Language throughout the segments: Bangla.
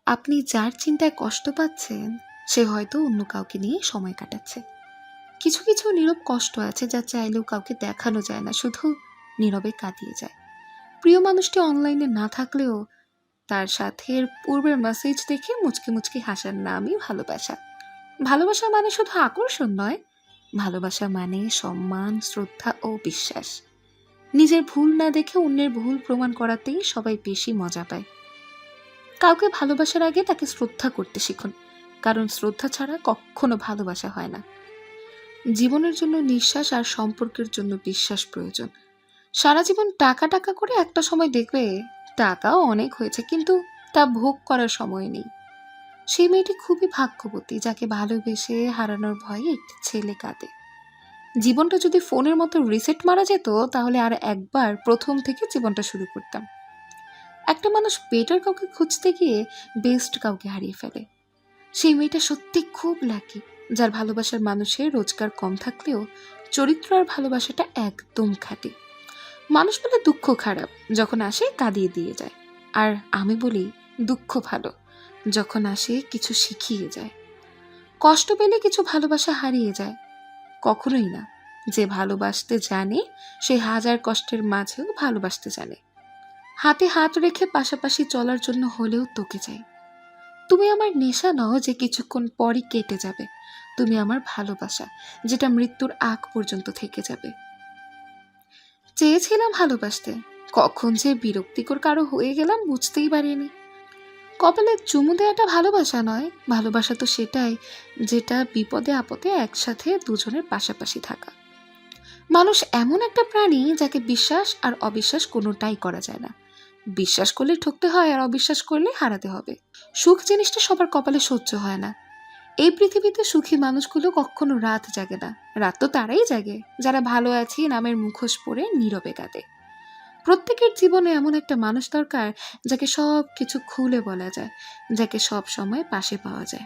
আপনি যার চিন্তায় কষ্ট পাচ্ছেন সে হয়তো অন্য কাউকে নিয়ে সময় কাটাচ্ছে। কিছু কিছু নীরব কষ্ট আছে যা চাইলেও কাউকে দেখানো যায় না, শুধু নীরবে কাটিয়ে যায়। প্রিয় মানুষটি অনলাইনে না থাকলেও তার সাথে পূর্বের মেসেজ দেখে মুচকি মুচকি হাসার নামই ভালোবাসা। ভালোবাসা মানে শুধু আকর্ষণ নয়, ভালোবাসা মানে সম্মান, শ্রদ্ধা ও বিশ্বাস। নিজের ভুল না দেখে অন্যের ভুল প্রমাণ করাতেই সবাই বেশি মজা পায়। কাউকে ভালোবাসার আগে তাকে শ্রদ্ধা করতে শিখুন, কারণ শ্রদ্ধা ছাড়া কখনো ভালোবাসা হয় না। জীবনের জন্য নিঃশ্বাস আর সম্পর্কের জন্য বিশ্বাস প্রয়োজন। সারা জীবন টাকা টাকা করে একটা সময় দেখবে টাকাও অনেক হয়েছে, কিন্তু তা ভোগ করার সময় নেই। সেই মেয়েটি খুবই ভাগ্যবতী যাকে ভালোবেসে হারানোর ভয়ে একটি ছেলে কাঁদে। জীবনটা যদি ফোনের মতো রিসেট মারা যেত তাহলে আর একবার প্রথম থেকে জীবনটা শুরু করতাম। একটা মানুষ বেটার কাউকে খুঁজতে গিয়ে বেস্ট কাউকে হারিয়ে ফেলে। সেই মেয়েটা সত্যি খুব লাকি, যার ভালোবাসার মানুষের রোজগার কম থাকলেও চরিত্র আর ভালোবাসাটা একদম খাঁটি। মানুষ বলে দুঃখ খারাপ, যখন আসে কাঁদিয়ে দিয়ে যায়। আর আমি বলি দুঃখ ভালো, যখন আসে কিছু শিখিয়ে যায়। কষ্ট পেলে কিছু ভালোবাসা হারিয়ে যায়, কখনোই না। যে ভালোবাসতে জানে সে হাজার কষ্টের মাঝেও ভালোবাসতে জানে। হাতে হাত রেখে পাশাপাশি চলার জন্য হলেও তোকে চাই। তুমি আমার নেশা নও যে কিছুক্ষণ পরই কেটে যাবে, তুমি আমার ভালোবাসা যেটা মৃত্যুর আগ পর্যন্ত থেকে যাবে। চেয়েছিলাম ভালোবাসতে, কখন যে বিরক্তিকর কারো হয়ে গেলাম বুঝতেই পারিনি। কপালে চুমু দেওয়াটা ভালোবাসা নয়, ভালোবাসা তো সেটাই যেটা বিপদে আপদে একসাথে দুজনের পাশাপাশি থাকা। মানুষ এমন একটা প্রাণী যাকে বিশ্বাস আর অবিশ্বাস কোনোটাই করা যায় না। বিশ্বাস করলে ঠকতে হয় আর অবিশ্বাস করলে হারাতে হবে। সুখ জিনিসটা সবার কপালে সহ্য হয় না। এই পৃথিবীতে সুখী মানুষগুলো কখনো রাত জাগে না। রাত তো তারাই জাগে যারা ভালো আছি নামের মুখোশ পরে নীরবে কাঁদে। প্রত্যেকের জীবনে এমন একটা মানুষ দরকার যাকে সব কিছু খুলে বলা যায়, যাকে সব সময় পাশে পাওয়া যায়।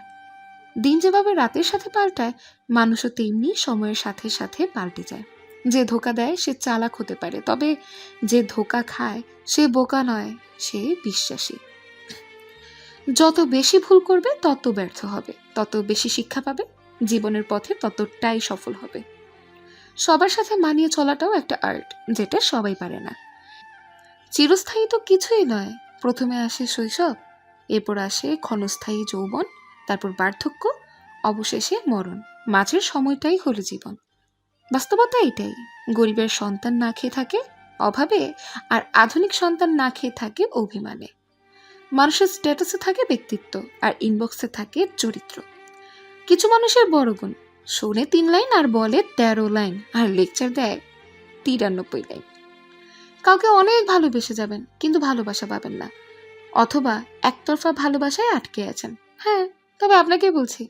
দিন যেভাবে রাতের সাথে পাল্টায়, মানুষও তেমনি সময়ের সাথে সাথে পাল্টে যায়। যে ধোকা দেয় সে চালাক হতে পারে, তবে যে ধোকা খায় সে বোকা নয়, সে বিশ্বাসী। যত বেশি ভুল করবে তত ব্যর্থ হবে, তত বেশি শিক্ষা পাবে, জীবনের পথে ততটাই সফল হবে। সবার সাথে মানিয়ে চলাটাও একটা আর্ট, যেটা সবাই পারে না। চিরস্থায়ী তো কিছুই নয়। প্রথমে আসে শৈশব, এরপর আসে ক্ষণস্থায়ী যৌবন, তারপর বার্ধক্য, অবশেষে মরণ। মাঝের সময়টাই হলো জীবন। বাস্তবতা এটাই, গরিবের সন্তান না খেয়ে থাকে অভাবে, আর আধুনিক সন্তান না খেয়ে থাকে অভিমানে। মানুষের স্ট্যাটাসে থাকে ব্যক্তিত্ব, আর ইনবক্সে থাকে চরিত্র। কিছু মানুষের বড় গুণ, শোনে 3 লাইন আর বলে 13 লাইন, আর লেকচার দেয় 93 লাইন। কাউকে অনেক ভালোবেসে যাবেন কিন্তু ভালোবাসা পাবেন না, অথবা একতরফা ভালোবাসায় আটকে আছেন। হ্যাঁ, তবে আপনাকে বলছি,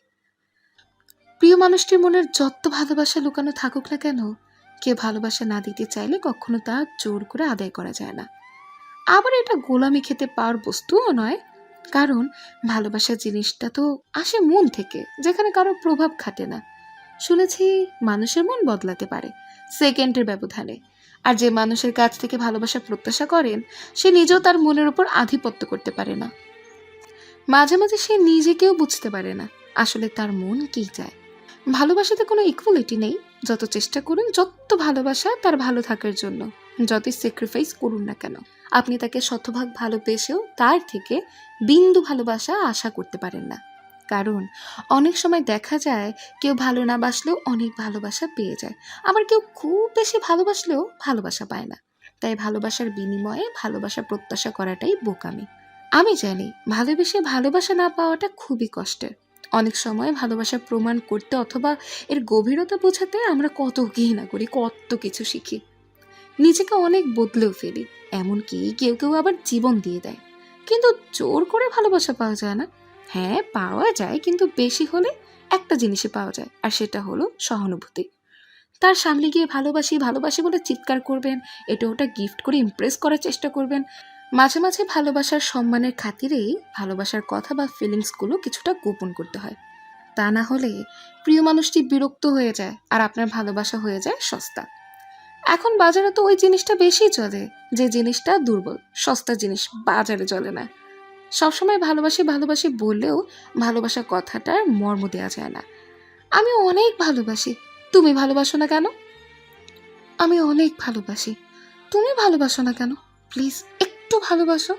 প্রিয় মানুষটির মনের যত ভালোবাসা লুকানো থাকুক না কেন, কেউ ভালোবাসা না দিতে চাইলে কখনো তা জোর করে আদায় করা যায় না। আবার এটা গোলামি খেতে পাওয়ার বস্তুও নয়, কারণ ভালোবাসা জিনিসটা তো আসে মন থেকে, যেখানে কারো প্রভাব খাটে না। শুনেছি মানুষের মন বদলাতে পারে সেকেন্ডের ব্যবধানে, আর যে মানুষের কাছ থেকে ভালোবাসা প্রত্যাশা করেন সে নিজেও তার মনের উপর আধিপত্য করতে পারে না। মাঝে মাঝে সে নিজেকেও বুঝতে পারে না আসলে তার মন কি চায়। ভালোবাসাতে কোনো ইকুয়ালিটি নেই। যত চেষ্টা করুন, যত ভালোবাসা তার ভালো থাকার জন্য, যতই স্যাক্রিফাইস করুন না কেন, আপনি তাকে শতভাগ ভালোবেসেও তার থেকে বিন্দু ভালোবাসা আশা করতে পারেন না। কারণ অনেক সময় দেখা যায় কেউ ভালো না বাসলেও অনেক ভালোবাসা পেয়ে যায়, আবার কেউ খুব বেশি ভালোবাসলেও ভালোবাসা পায় না। তাই ভালোবাসার বিনিময়ে ভালোবাসা প্রত্যাশা করাটাই বোকামি। আমি জানি ভালোবেসে ভালোবাসা না পাওয়াটা খুবই কষ্টের। অনেক সময় ভালোবাসা প্রমাণ করতে অথবা এর গভীরতা বোঝাতে আমরা কত ঘৃণা করি, কত কিছু শিখি, নিজেকে অনেক বদলেও ফেলি, এমনকি কেউ কেউ আবার জীবন দিয়ে দেয়। কিন্তু জোর করে ভালোবাসা পাওয়া যায় না। হ্যাঁ, পাওয়া যায়, কিন্তু বেশি হলে একটা জিনিসে পাওয়া যায়, আর সেটা হলো সহানুভূতি। তার সামনে গিয়ে ভালোবাসি ভালোবাসি বলে চিৎকার করবেন, এটা ওটা গিফট করে ইমপ্রেস করার চেষ্টা করবেন। মাঝে মাঝে ভালোবাসার সম্মানের খাতিরেই ভালোবাসার কথা বা ফিলিংসগুলো কিছুটা গোপন করতে হয়। তা না হলে প্রিয় মানুষটি বিরক্ত হয়ে যায় আর আপনার ভালোবাসা হয়ে যায় সস্তা। এখন বাজারে তো ওই জিনিসটা বেশি চলে, যে জিনিসটা দুর্বল, সস্তা জিনিস বাজারে চলে না। সবসময় ভালোবাসি ভালোবাসি বললেও ভালোবাসা কথাটার মর্ম দেওয়া যায় না। আমি অনেক ভালোবাসি, তুমি ভালোবাসো না কেন? আমি অনেক ভালোবাসি, তুমি ভালোবাসো না কেন? প্লিজ একটু ভালোবাসো।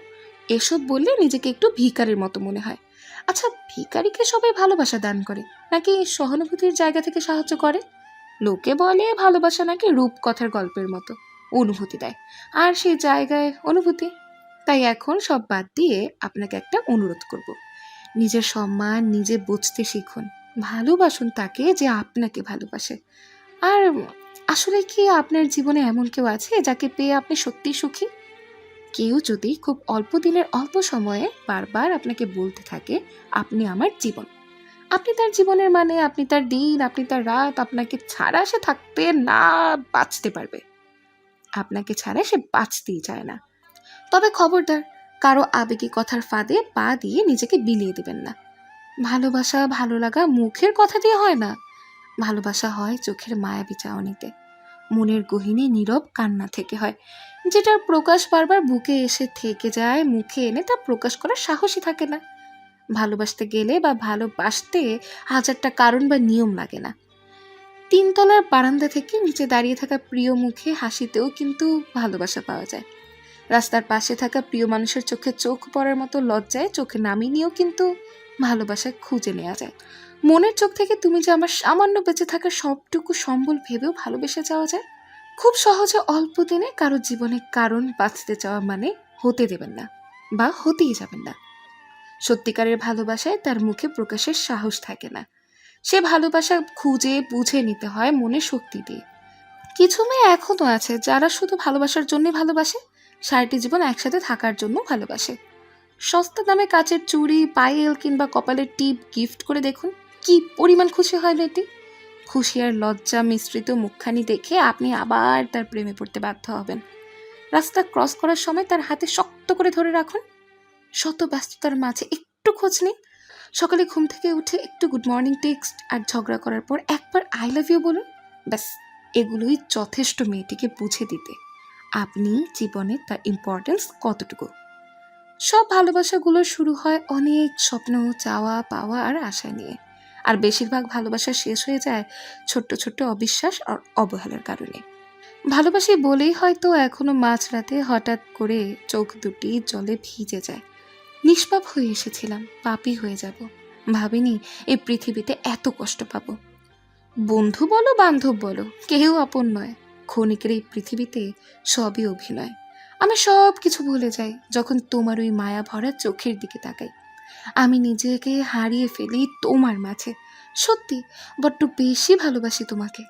এসব বললে নিজেকে একটু ভিখারির মতো মনে হয়। আচ্ছা, ভিখারিকে সবাই ভালোবাসা দান করে নাকি সহানুভূতির জায়গা থেকে সাহায্য করে? লোকে বলে ভালোবাসা নাকি রূপকথার গল্পের মতো, অনুভূতি দেয়, আর সেই জায়গায় অনুভূতি। তাই এখন সব বাদ দিয়ে আপনাকে একটা অনুরোধ করব, নিজের সম্মান নিজে বুঝতে শিখুন। ভালোবাসুন তাকে যে আপনাকে ভালোবাসে। আর আসলে কি আপনার জীবনে এমন কেউ আছে যাকে পেয়ে আপনি সত্যিই সুখী? কেউ যদি খুব অল্প দিনের অল্প সময়ে বারবার আপনাকে বলতে থাকে আপনি আমার জীবন, আপনি তার জীবনের মানে, আপনি তার দিন, আপনি তার রাত, আপনাকে ছাড়া সে থাকতে না বাঁচতে পারবে, আপনাকে ছাড়া সে বাঁচতেই চায় না, তবে খবরদার কারো আবেগী কথার ফাঁদে পা দিয়ে নিজেকে বিলিয়ে দেবেন না। ভালোবাসা ভালো লাগা মুখের কথা দিয়ে হয় না, ভালোবাসা হয় চোখের মায়াবী চাহনিতে, মনের গহীনে নীরব কান্না থেকে হয়, যেটার প্রকাশ বারবার বুকে এসে থেকে যায়, মুখে এনে তা প্রকাশ করার সাহসই থাকে না। ভালোবাসতে গেলে বা ভালোবাসতে হাজারটা কারণ বা নিয়ম লাগে না। তিনতলার বারান্দা থেকে নিচে দাঁড়িয়ে থাকা প্রিয় মুখে হাসিতেও কিন্তু ভালোবাসা পাওয়া যায়। রাস্তার পাশে থাকা প্রিয় মানুষের চোখে চোখ পড়ার মতো লজ্জায় চোখে নামিয়ে নিয়েও কিন্তু ভালোবাসা খুঁজে নেওয়া যায়। মনের চোখ থেকে তুমি যে আমার সামান্য বেঁচে থাকা সবটুকু সম্বল ভেবেও ভালোবেসে যাওয়া যায়। খুব সহজে অল্প দিনে কারো জীবনে কারণ বাঁচতে চাওয়া মানে হতে দেবেন না বা হতেই যাবেন না। সত্যিকারের ভালোবাসায় তার মুখে প্রকাশের সাহস থাকে না। সে ভালোবাসা খুঁজে বুঝে নিতে হয় মনে শক্তি দিয়ে। কিছু মেয়ে এখনো আছে যারা শুধু ভালোবাসার জন্যই ভালোবাসে, সারাটি জীবন একসাথে থাকার জন্য ভালোবাসে। সস্তা দামে কাচের চুড়ি, পায়েল কিংবা কপালের টিপ গিফট করে দেখুন কি পরিমাণ খুশি হয় মেয়েটি। খুশি আর লজ্জা মিশ্রিত মুখখানি দেখে আপনি আবার তার প্রেমে পড়তে বাধ্য হবেন। রাস্তা ক্রস করার সময় তার হাতে শক্ত করে ধরে রাখুন। শত ব্যস্ততার মাঝে একটু খোঁজ নিন। সকালে ঘুম থেকে উঠে একটু গুড মর্নিং টেক্সট, আর ঝগড়া করার পর একবার আই লাভ ইউ বলুন। ব্যাস, এগুলোই যথেষ্ট মেয়েটিকে বুঝে দিতে আপনি জীবনে তার ইম্পর্টেন্স কতটুকু। সব ভালোবাসাগুলো শুরু হয় অনেক স্বপ্ন, চাওয়া পাওয়া আর আশা নিয়ে, আর বেশিরভাগ ভালোবাসা শেষ হয়ে যায় ছোট্ট ছোট্ট অবিশ্বাস আর অবহেলার কারণে। ভালোবাসি বলেই হয়তো এখনো মাঝরাতে হঠাৎ করে চোখ দুটি জলে ভিজে যায়। নিষ্পাপ হয়ে এসেছিলাম, পাপী হয়ে যাব, ভাবিনি এই পৃথিবীতে এত কষ্ট পাবো। বন্ধু বলো বান্ধব বলো, কেউ আপন নয়। ক্ষণিকের এই পৃথিবীতে সবই অভিনয়। আমি সব কিছু ভুলে যাই যখন তোমার ওই মায়া ভরা চোখের দিকে তাকাই। আমি নিজেকে হারিয়ে ফেলি তোমার মাঝে। সত্যি বড্ড বেশি ভালোবাসি তোমাকে।